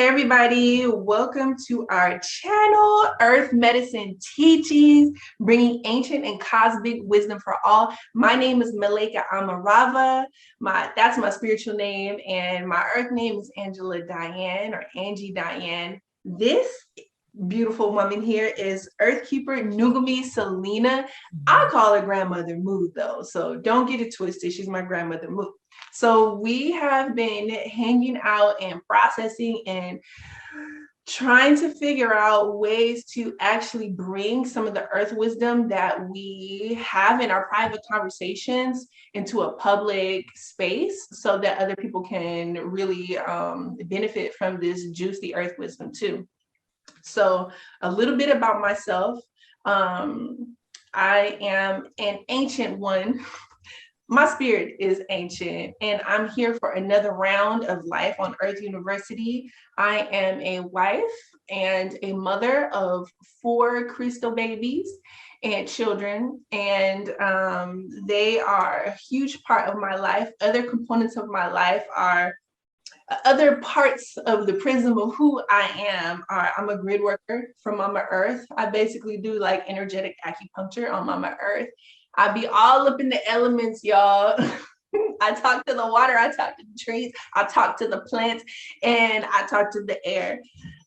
Everybody, welcome to our channel, Earth Medicine Teachings, bringing ancient and cosmic wisdom for all. My name is MaLaika Amarava. That's my spiritual name, and my Earth name is Angela Diane or Angie Diane. This beautiful woman here is Earthkeeper Nukumi Selina. I call her Grandmother Mood though, so don't get it twisted. She's my Grandmother Mood. So we have been hanging out and processing and trying to figure out ways to actually bring some of the earth wisdom that we have in our private conversations into a public space so that other people can really benefit from this juicy earth wisdom too. So a little bit about myself. I am an ancient one. My spirit is ancient, and I'm here for another round of life on Earth University. I am a wife and a mother of 4 crystal babies and children, and they are a huge part of my life. Other components of my life are other parts of the prism of who I am are I'm a grid worker from Mama Earth. I basically do like energetic acupuncture on Mama Earth. I be all up in the elements, y'all. I talk to the water, I talk to the trees, I talk to the plants, and I talk to the air,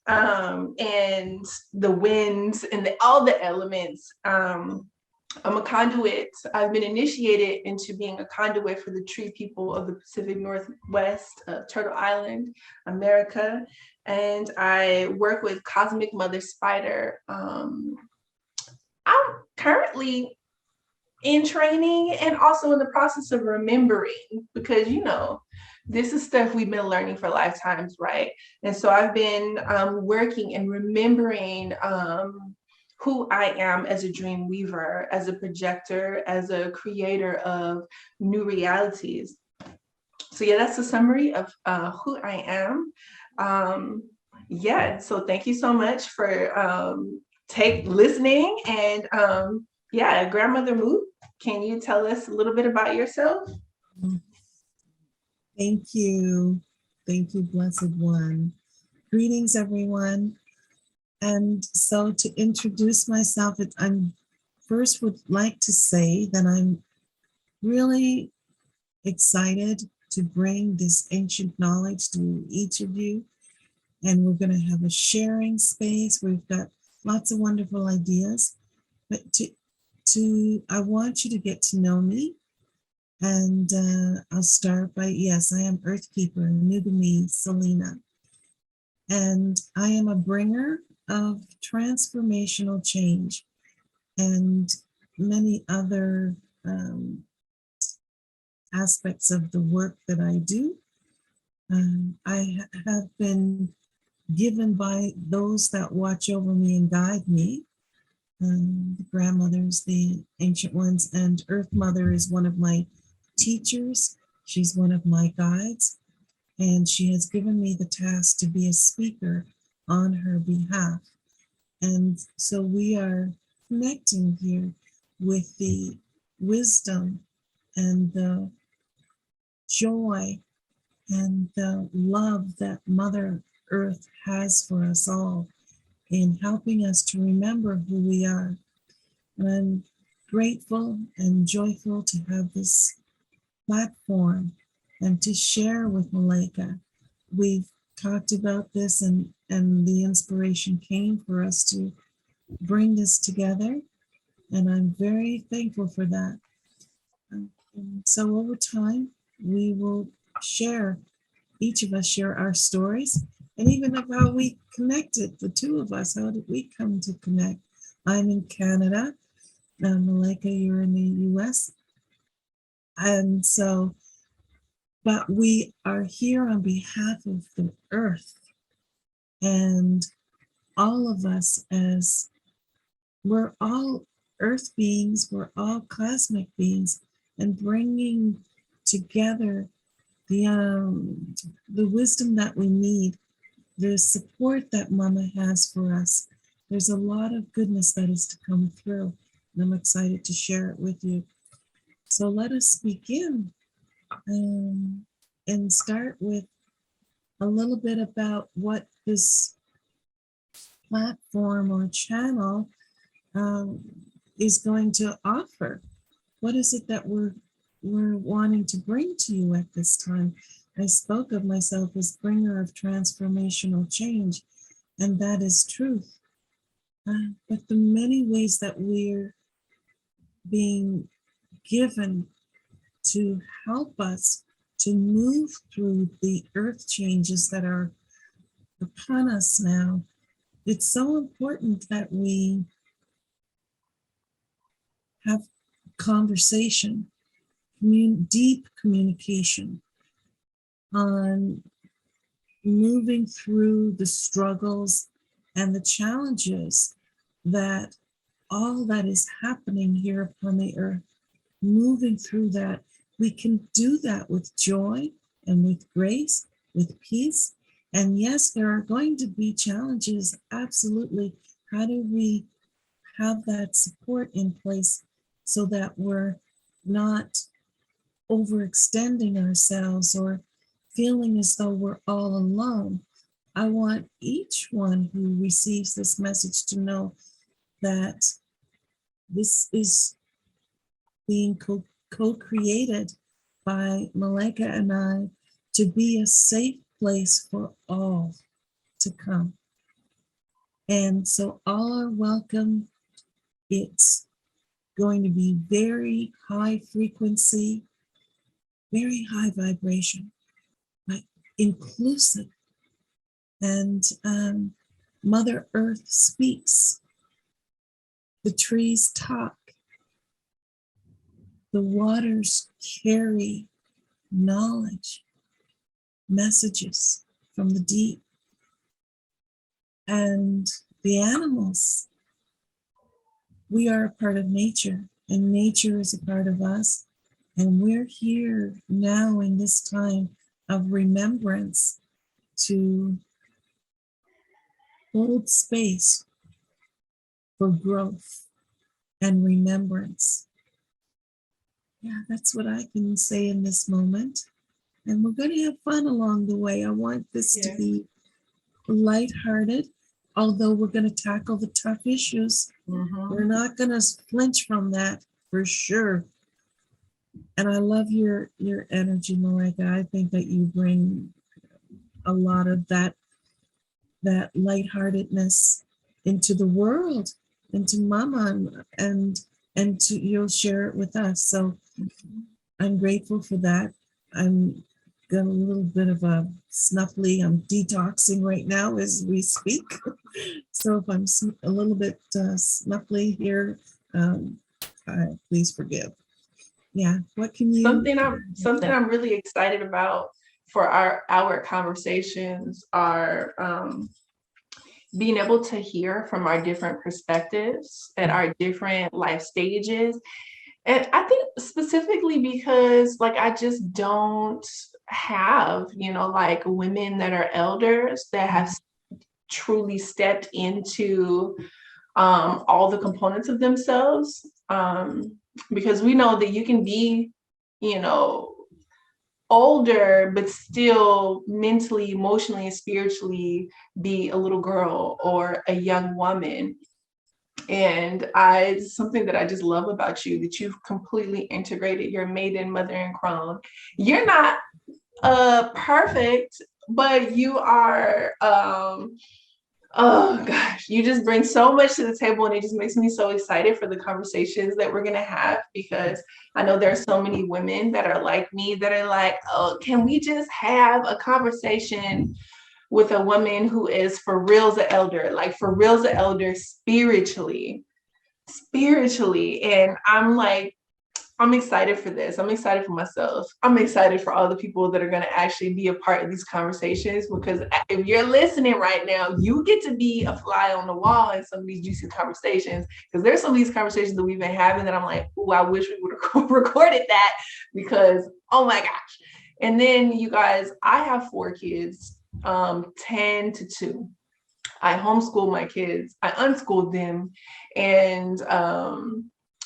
and the winds and all the elements. I'm a conduit. I've been initiated into being a conduit for the tree people of the Pacific Northwest, Turtle Island, America. And I work with Cosmic Mother Spider. I'm currently in training and also in the process of remembering, because this is stuff we've been learning for lifetimes, right? And so I've been working and remembering who I am as a dream weaver, as a projector, as a creator of new realities. So yeah, that's a summary of who I am. So thank you so much for listening. And Grandmother Mood, can you tell us a little bit about yourself? Thank you. Thank you, Blessed One. Greetings, everyone. And so to introduce myself, I first would like to say that I'm really excited to bring this ancient knowledge to each of you. And we're going to have a sharing space. We've got lots of wonderful ideas. But I want you to get to know me. And I'll start by, yes, I am Earthkeeper Nukumi Selina. And I am a bringer of transformational change and many other aspects of the work that I do. I have been given by those that watch over me and guide me, the grandmothers, the ancient ones, and Earth Mother is one of my teachers. She's one of my guides, and she has given me the task to be a speaker on her behalf. And so we are connecting here with the wisdom and the joy and the love that Mother Earth has for us all in helping us to remember who we are. And I'm grateful and joyful to have this platform and to share with MaLaika. We've talked about this and the inspiration came for us to bring this together. And I'm very thankful for that. And so over time, we will share, each of us share our stories and even of how we connected, the two of us, how did we come to connect? I'm in Canada, MaLaika, you're in the US. And so, but we are here on behalf of the earth, and all of us, as we're all earth beings, we're all cosmic beings, and bringing together the wisdom that we need, the support that Mama has for us. There's a lot of goodness that is to come through, and I'm excited to share it with you. So let us begin and start with a little bit about what this platform or channel um, is going to offer. What is it that we're wanting to bring to you at this time? I spoke of myself as bringer of transformational change, and that is truth. But the many ways that we're being given to help us to move through the earth changes that are upon us now, it's so important that we have conversation, deep communication on moving through the struggles and the challenges that all that is happening here upon the earth, moving through that. We can do that with joy and with grace, with peace. And yes, there are going to be challenges, absolutely. How do we have that support in place so that we're not overextending ourselves or feeling as though we're all alone? I want each one who receives this message to know that this is being co-created by MaLaika and I to be a safe place for all to come. And so all are welcome. It's going to be very high frequency, very high vibration, but inclusive. And Mother Earth speaks. The trees talk. The waters carry knowledge, messages from the deep. And the animals, we are a part of nature, and nature is a part of us. And we're here now in this time of remembrance to hold space for growth and remembrance. Yeah, that's what I can say in this moment. And we're going to have fun along the way. I want this to be lighthearted, although we're going to tackle the tough issues. We're not going to flinch from that for sure. And I love your energy, MaLaika. I think that you bring a lot of that lightheartedness into the world, into Mama, and to you'll share it with us. So I'm grateful for that. I'm got a little bit of a snuffly. I'm detoxing right now as we speak. So if I'm a little bit snuffly here, please forgive. Yeah, what can you? Something I'm really excited about for our conversations are being able to hear from our different perspectives at our different life stages. And I think specifically because like I just don't have, like women that are elders that have truly stepped into all the components of themselves. Because we know that you can be, older, but still mentally, emotionally, and spiritually be a little girl or a young woman. And it's something that I just love about you, that you've completely integrated your maiden, mother, and crone. You're not perfect, but you are oh gosh, you just bring so much to the table, and it just makes me so excited for the conversations that we're going to have, because I know there are so many women that are like me that are like, oh, can we just have a conversation with a woman who is for reals an elder, like for reals an elder spiritually. And I'm like, I'm excited for this. I'm excited for myself. I'm excited for all the people that are going to actually be a part of these conversations, because if you're listening right now, you get to be a fly on the wall in some of these juicy conversations, because there's some of these conversations that we've been having that I'm like, oh, I wish we would have recorded that, because, oh my gosh. And then you guys, I have 4 kids, 10 to 2. I homeschool my kids. I unschooled them. And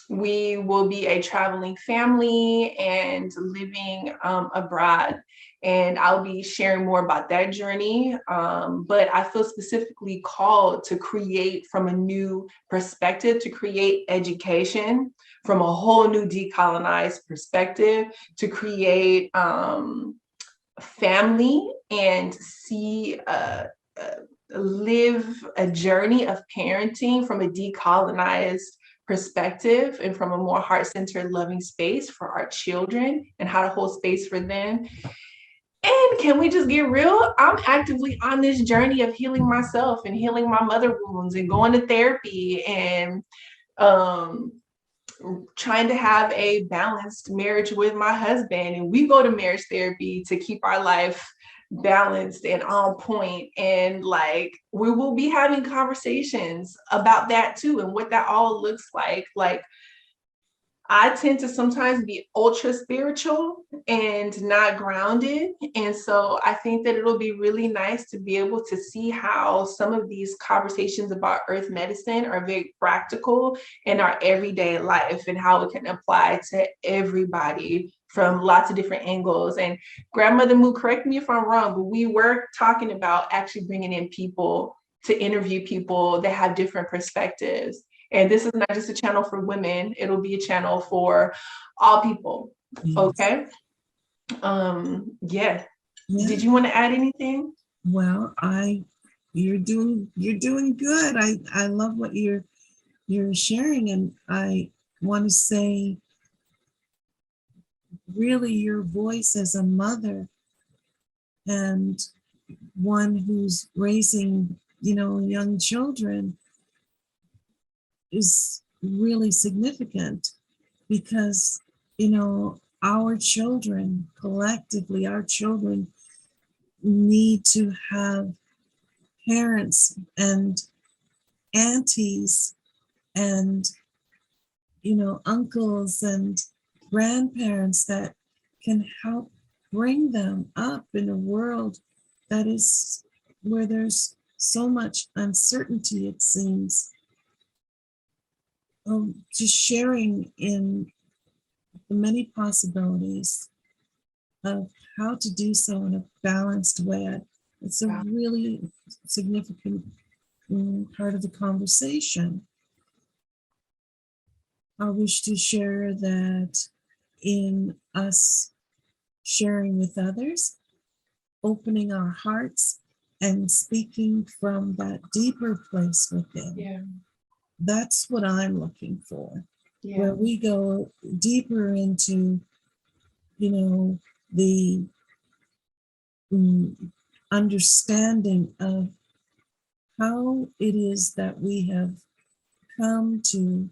We will be a traveling family and living abroad. And I'll be sharing more about that journey. But I feel specifically called to create from a new perspective, to create education from a whole new decolonized perspective, to create family and see live a journey of parenting from a decolonized perspective and from a more heart-centered loving space for our children and how to hold space for them. And can we just get real? I'm actively on this journey of healing myself and healing my mother wounds and going to therapy and um trying to have a balanced marriage with my husband, and we go to marriage therapy to keep our life balanced and on point. And like we will be having conversations about that too and what that all looks like I tend to sometimes be ultra spiritual and not grounded. And so I think that it'll be really nice to be able to see how some of these conversations about earth medicine are very practical in our everyday life and how it can apply to everybody from lots of different angles. And Grandmother Moo, correct me if I'm wrong, but we were talking about actually bringing in people to interview people that have different perspectives. And this is not just a channel for women, it'll be a channel for all people. Yes. Okay. Yeah. Did you want to add anything? Well, you're doing good. I love what you're sharing, and I want to say really your voice as a mother and one who's raising, young children is really significant because, our children, collectively, our children need to have parents and aunties and, uncles and grandparents that can help bring them up in a world that is where there's so much uncertainty, it seems. Just sharing in the many possibilities of how to do so in a balanced way. It's a really significant part of the conversation. I wish to share that in us sharing with others, opening our hearts and speaking from that deeper place within. Yeah. That's what I'm looking for. Yeah. Where we go deeper into, the understanding of how it is that we have come to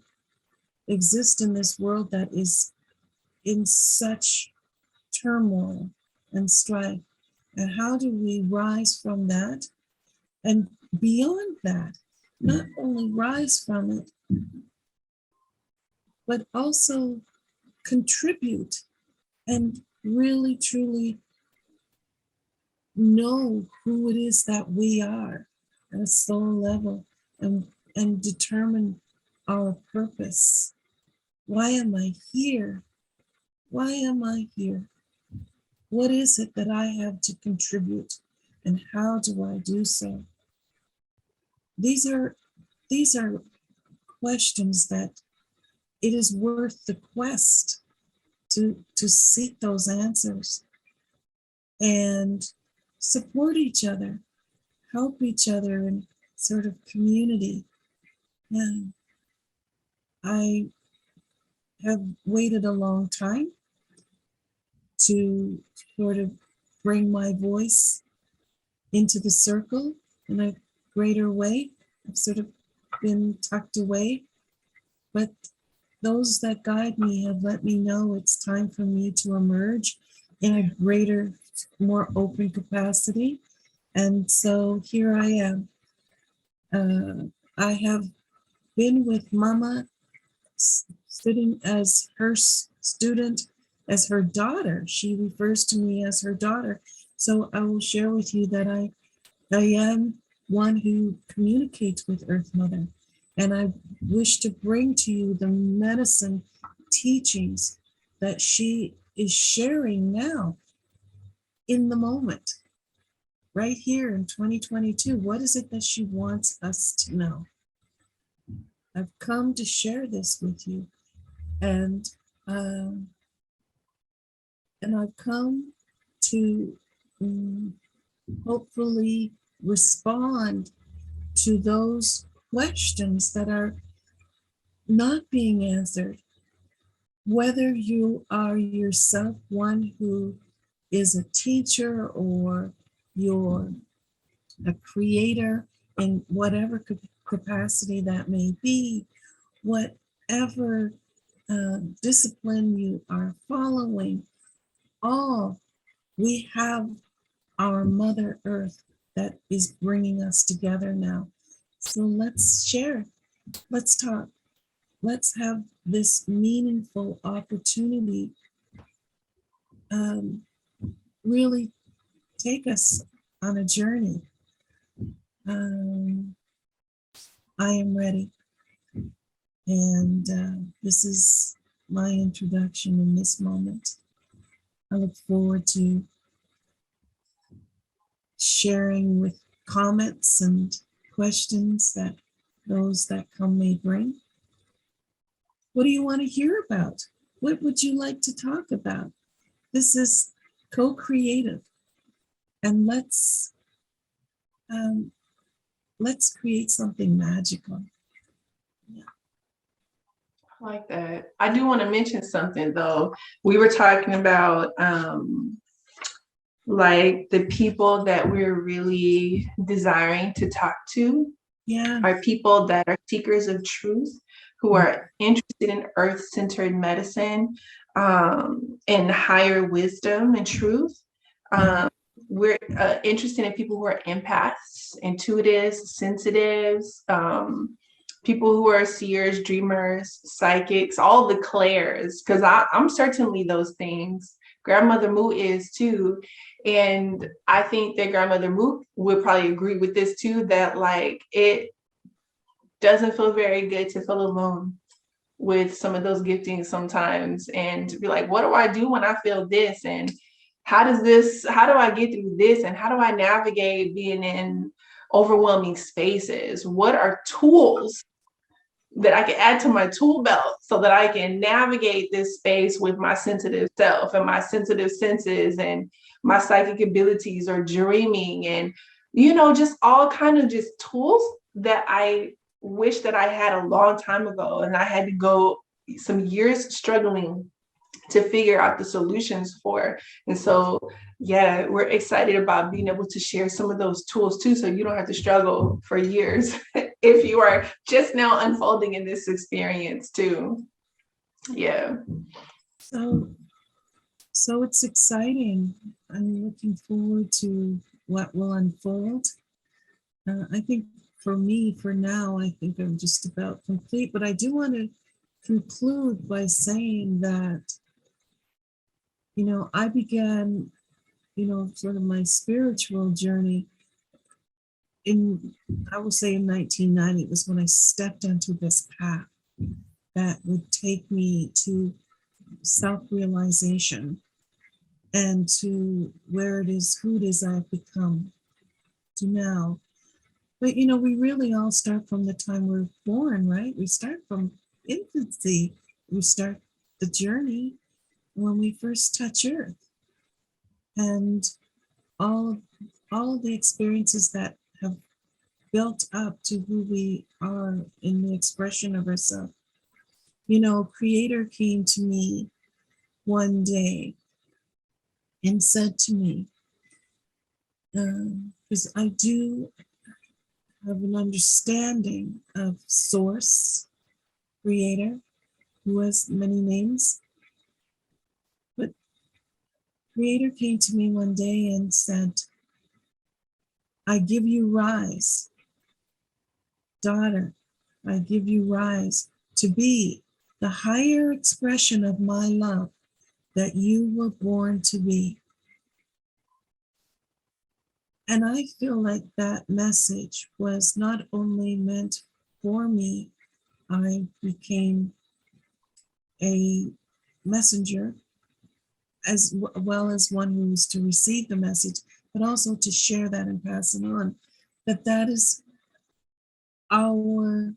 exist in this world that is in such turmoil and strife. And how do we rise from that and beyond that? Not only rise from it, but also contribute and really, truly know who it is that we are at a soul level and determine our purpose. Why am I here? Why am I here? What is it that I have to contribute, and how do I do so? These are questions that it is worth the quest to seek those answers and support each other, help each other in sort of community. And I have waited a long time to sort of bring my voice into the circle in a greater way. I've sort of been tucked away, but those that guide me have let me know it's time for me to emerge in a greater, more open capacity. And so here I am. I have been with Mama, sitting as her student, as her daughter. She refers to me as her daughter. So I will share with you that I am one who communicates with Earth Mother. And I wish to bring to you the medicine teachings that she is sharing now in the moment, right here in 2022. What is it that she wants us to know? I've come to share this with you, and um, I've come to hopefully respond to those questions that are not being answered. Whether you are yourself one who is a teacher or you're a creator in whatever capacity that may be, whatever discipline you are following, all we have our Mother Earth that is bringing us together now. So let's share, let's talk, let's have this meaningful opportunity really take us on a journey. I am ready. And this is my introduction in this moment. I look forward to sharing with comments and questions that those that come may bring. What do you want to hear about? What would you like to talk about? This is co-creative, and let's create something magical. Yeah. I like that. I do want to mention something though. We were talking about like the people that we're really desiring to talk to are people that are seekers of truth, who are interested in earth-centered medicine and higher wisdom and truth. We're interested in people who are empaths, intuitives, sensitives, people who are seers, dreamers, psychics, all the clairs, because I'm certainly those things. Grandmother Moo is too. And I think that Grandmother Moo would probably agree with this too, that like it doesn't feel very good to feel alone with some of those giftings sometimes, and to be like, what do I do when I feel this? And how do I get through this? And how do I navigate being in overwhelming spaces? What are tools that I can add to my tool belt so that I can navigate this space with my sensitive self and my sensitive senses and my psychic abilities, or dreaming, and just all kind of just tools that I wish that I had a long time ago, and I had to go some years struggling to figure out the solutions for. And so, yeah, we're excited about being able to share some of those tools too, so you don't have to struggle for years if you are just now unfolding in this experience too. Yeah. So it's exciting. I'm looking forward to what will unfold. I think for me, for now, I think I'm just about complete, but I do want to conclude by saying that, I began, sort of my spiritual journey I will say in 1990, it was when I stepped onto this path that would take me to self-realization and to where it is, who it is I've become to now. But, we really all start from the time we're born, right? We start from infancy. We start the journey when we first touch earth. And all of the experiences that have built up to who we are in the expression of ourselves. Creator came to me one day and said to me, because I do have an understanding of Source, Creator, who has many names, but Creator came to me one day and said, I give you rise, daughter, I give you rise to be the higher expression of my love that you were born to be. And I feel like that message was not only meant for me, I became a messenger as well as one who is to receive the message, but also to share that and pass it on. That is our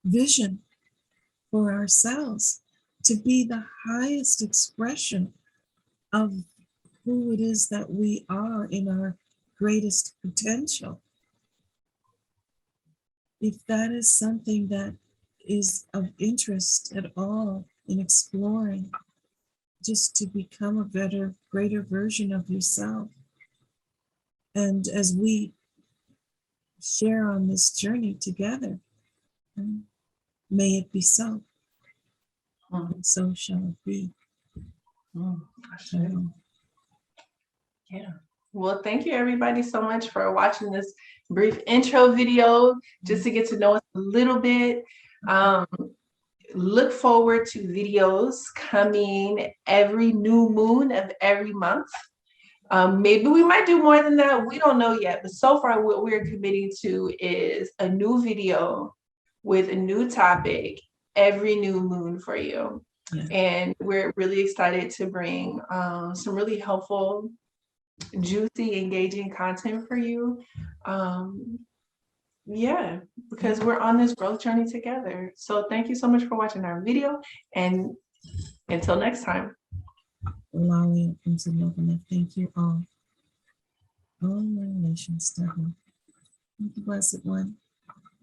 vision for ourselves, to be the highest expression of who it is that we are in our greatest potential. If that is something that is of interest at all in exploring, just to become a better, greater version of yourself. And as we share on this journey together, may it be so, and so shall it be. Yeah. Well, thank you everybody so much for watching this brief intro video, just to get to know us a little bit. Look forward to videos coming every new moon of every month. Maybe we might do more than that. We don't know yet. But so far, what we're committing to is a new video with a new topic every new moon for you. Yeah. And we're really excited to bring some really helpful, juicy, engaging content for you. Yeah, because we're on this growth journey together. So thank you so much for watching our video, and until next time. Lolly and Love, thank you all my relations to her. The Blessed One.